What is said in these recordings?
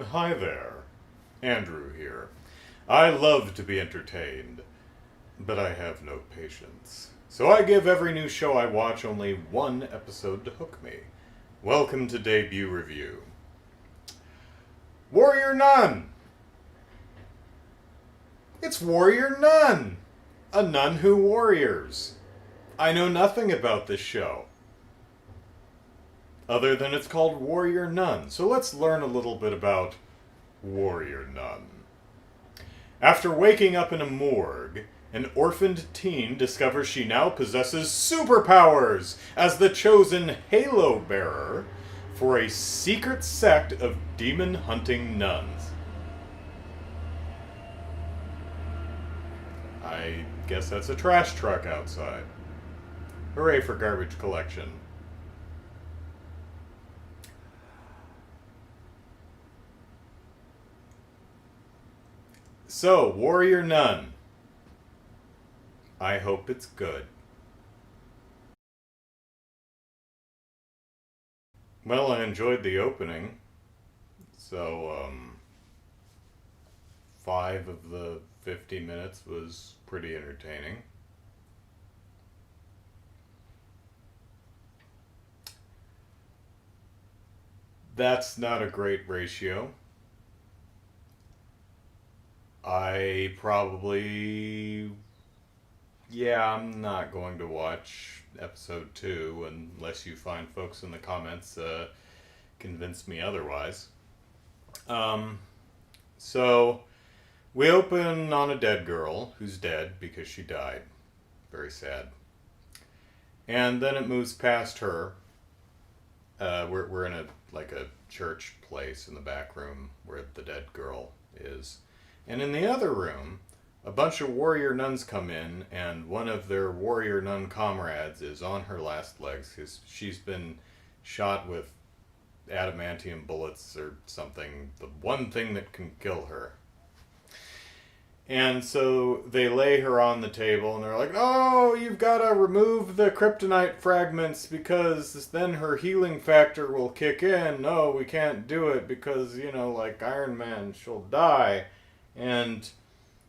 Hi there, Andrew here. I love to be entertained, but I have no patience. So I give every new show I watch only one episode to hook me. Welcome to Debut Review. Warrior Nun! It's Warrior Nun! A nun who warriors. I know nothing about this show, other than it's called Warrior Nun. So let's learn a little bit about Warrior Nun. After waking up in a morgue, an orphaned teen discovers she now possesses superpowers as the chosen Halo bearer for a secret sect of demon-hunting nuns. I guess that's a trash truck outside. Hooray for garbage collection. So, Warrior Nun. I hope it's good. Well, I enjoyed the opening. So, 5 of the 50 minutes was pretty entertaining. That's not a great ratio. I probably. Yeah, I'm not going to watch episode 2 unless you find folks in the comments convince me otherwise. Um, so, we open on a dead girl who's dead because she died. Very sad. And then it moves past her. We're in a church place in the back room where the dead girl is. And in the other room, a bunch of warrior nuns come in, and one of their warrior nun comrades is on her last legs because she's been shot with adamantium bullets or something, the one thing that can kill her. And so they lay her on the table, and they're like, "Oh, you've got to remove the kryptonite fragments because then her healing factor will kick in. No, we can't do it because, like Iron Man, she'll die." And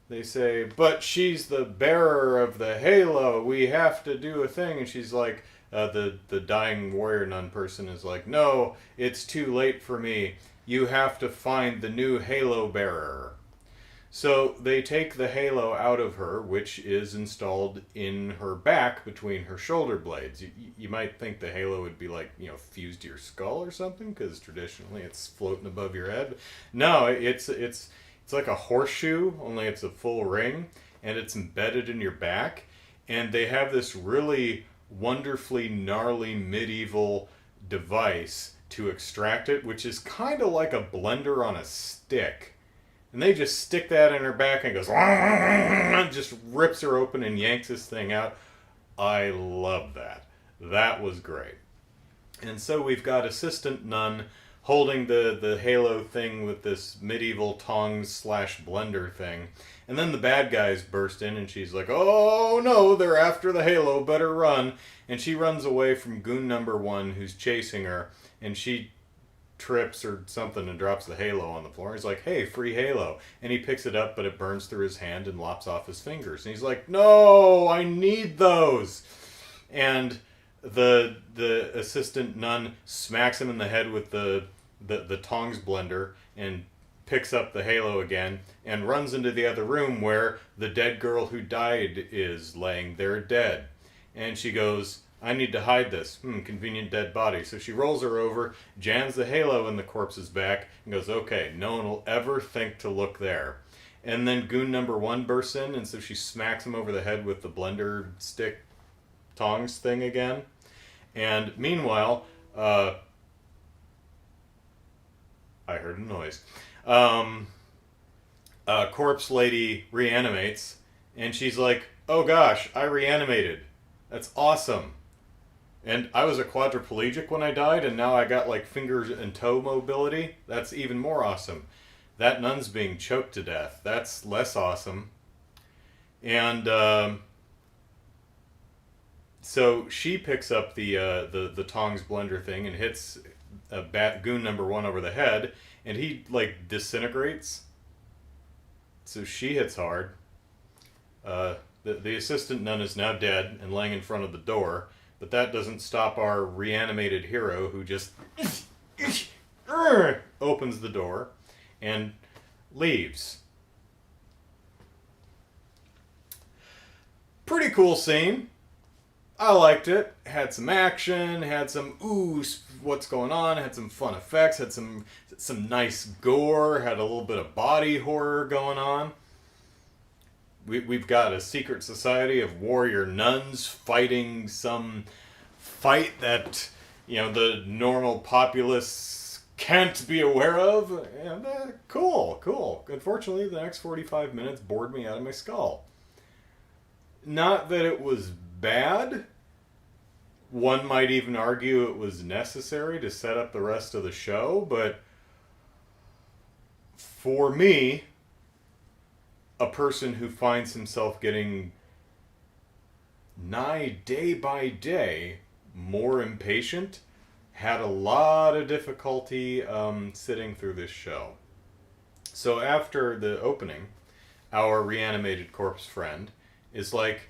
they say, "But she's the bearer of the halo. We have to do a thing." And she's like, the dying warrior nun person is like, "No, it's too late for me. You have to find the new halo bearer." So they take the halo out of her, which is installed in her back between her shoulder blades. You might think the halo would be fused to your skull or something, because traditionally it's floating above your head. No, it's like a horseshoe, only it's a full ring, and it's embedded in your back. And they have this really wonderfully gnarly medieval device to extract it, which is kind of like a blender on a stick. And they just stick that in her back and goes, just rips her open and yanks this thing out. I love that. That was great. And so we've got Assistant Nun holding the halo thing with this medieval tongs / blender thing. And then the bad guys burst in and she's like, "Oh no, they're after the halo, better run." And she runs away from goon number 1 who's chasing her, and she trips or something and drops the halo on the floor. He's like, "Hey, free halo." And he picks it up, but it burns through his hand and lops off his fingers. And he's like, "No, I need those." And the assistant nun smacks him in the head with the tongs blender and picks up the halo again and runs into the other room where the dead girl who died is laying there dead. And she goes, "I need to hide this. Convenient dead body." So she rolls her over, jams the halo in the corpse's back, and goes, "Okay, no one will ever think to look there." And then goon number 1 bursts in, and so she smacks him over the head with the blender stick tongs thing again. And meanwhile, I heard a noise. Corpse lady reanimates, and she's like, "Oh gosh, I reanimated. That's awesome. And I was a quadriplegic when I died, and now I got fingers and toe mobility. That's even more awesome. That nun's being choked to death. That's less awesome." And so she picks up the tongs blender thing and hits goon number 1 over the head, and he like disintegrates. So she hits hard. The assistant nun is now dead and laying in front of the door, but that doesn't stop our reanimated hero, who just opens the door and leaves. Pretty cool scene. I liked it. Had some action, had some what's going on, had some fun effects, had some nice gore, had a little bit of body horror going on. We've got a secret society of warrior nuns fighting some fight that, the normal populace can't be aware of. And cool. Unfortunately, the next 45 minutes bored me out of my skull. Not that it was bad. One might even argue it was necessary to set up the rest of the show, but for me, a person who finds himself getting nigh day by day more impatient, had a lot of difficulty sitting through this show. So after the opening, our reanimated corpse friend is like,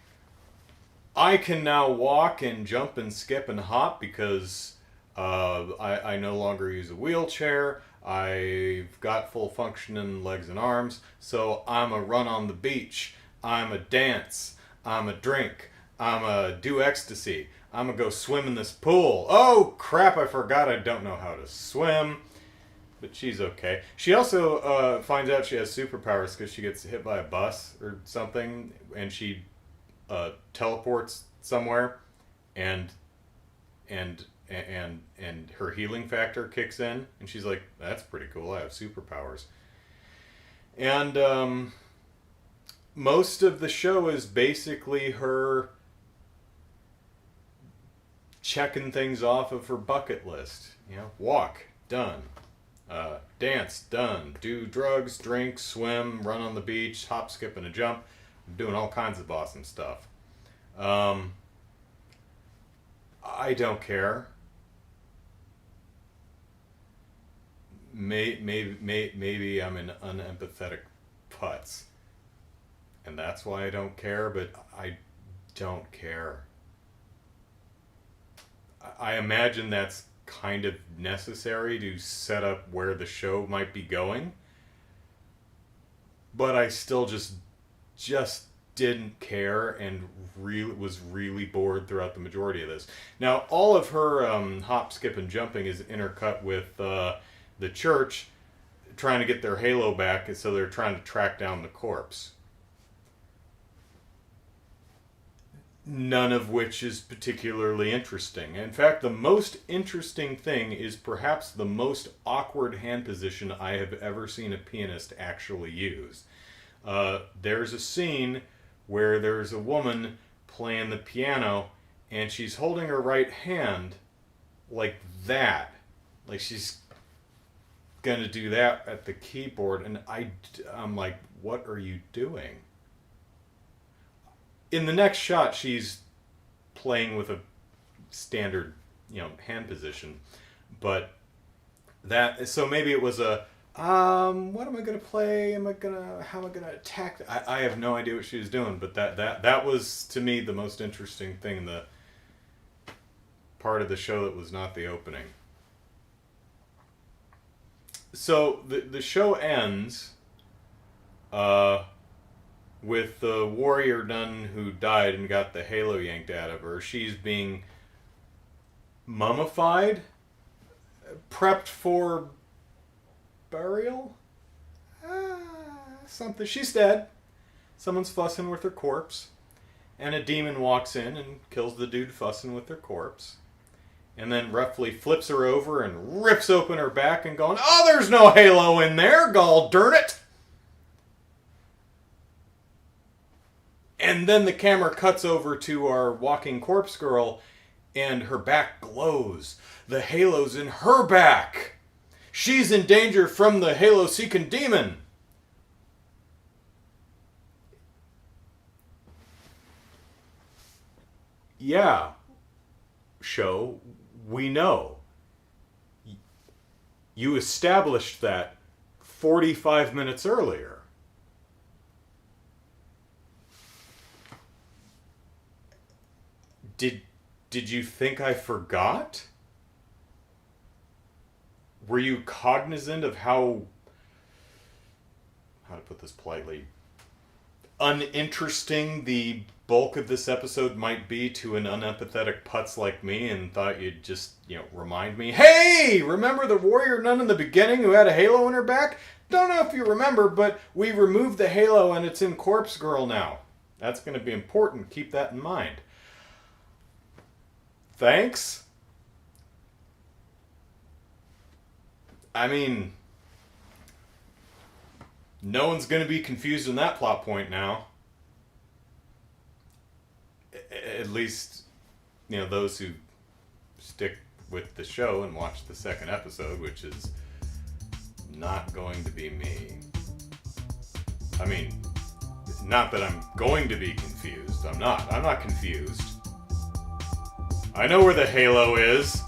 I can now walk and jump and skip and hop because I no longer use a wheelchair. I've got full functioning legs and arms, so I'm a run on the beach. I'm a dance. I'm a drink. I'm a do ecstasy. I'm a go swim in this pool. Oh crap, I forgot I don't know how to swim. But she's okay. She also finds out she has superpowers because she gets hit by a bus or something, and she teleports somewhere, and her healing factor kicks in, and she's like, that's pretty cool, I have superpowers. And most of the show is basically her checking things off of her bucket list. Walk, done. Dance, done. Do drugs, drink, swim, run on the beach, hop, skip, and a jump. I'm doing all kinds of awesome stuff. I don't care. Maybe I'm an unempathetic putz, and that's why I don't care, but I don't care. I imagine that's kind of necessary to set up where the show might be going, but I still just didn't care and was really bored throughout the majority of this. Now, all of her hop, skip, and jumping is intercut with the church trying to get their halo back, and so they're trying to track down the corpse. None of which is particularly interesting. In fact, the most interesting thing is perhaps the most awkward hand position I have ever seen a pianist actually use. There's a scene where there's a woman playing the piano, and she's holding her right hand like that. Like she's gonna do that at the keyboard, and I'm like, what are you doing? In the next shot, she's playing with a standard, hand position, but so maybe it was a, what am I gonna play? How am I gonna attack? I have no idea what she was doing, but that was to me the most interesting thing, the part of the show that was not the opening. So the show ends, with the warrior nun who died and got the halo yanked out of her. She's being mummified, prepped for burial? Something. She's dead. Someone's fussing with her corpse. And a demon walks in and kills the dude fussing with her corpse. And then roughly flips her over and rips open her back and going, oh, there's no halo in there, gall darn it! And then the camera cuts over to our walking corpse girl, and her back glows. The halo's in her back. She's in danger from the halo-seeking demon. Yeah, show, we know. You established that 45 minutes earlier. Did you think I forgot? Were you cognizant of how to put this politely, uninteresting the bulk of this episode might be to an unempathetic putz like me, and thought you'd just, remind me, hey, remember the warrior nun in the beginning who had a halo in her back? Don't know if you remember, but we removed the halo and it's in Corpse Girl now. That's going to be important. Keep that in mind. Thanks. I mean, no one's going to be confused in that plot point now. At least, those who stick with the show and watch the second episode, which is not going to be me. I mean, not that I'm going to be confused. I'm not confused. I know where the halo is.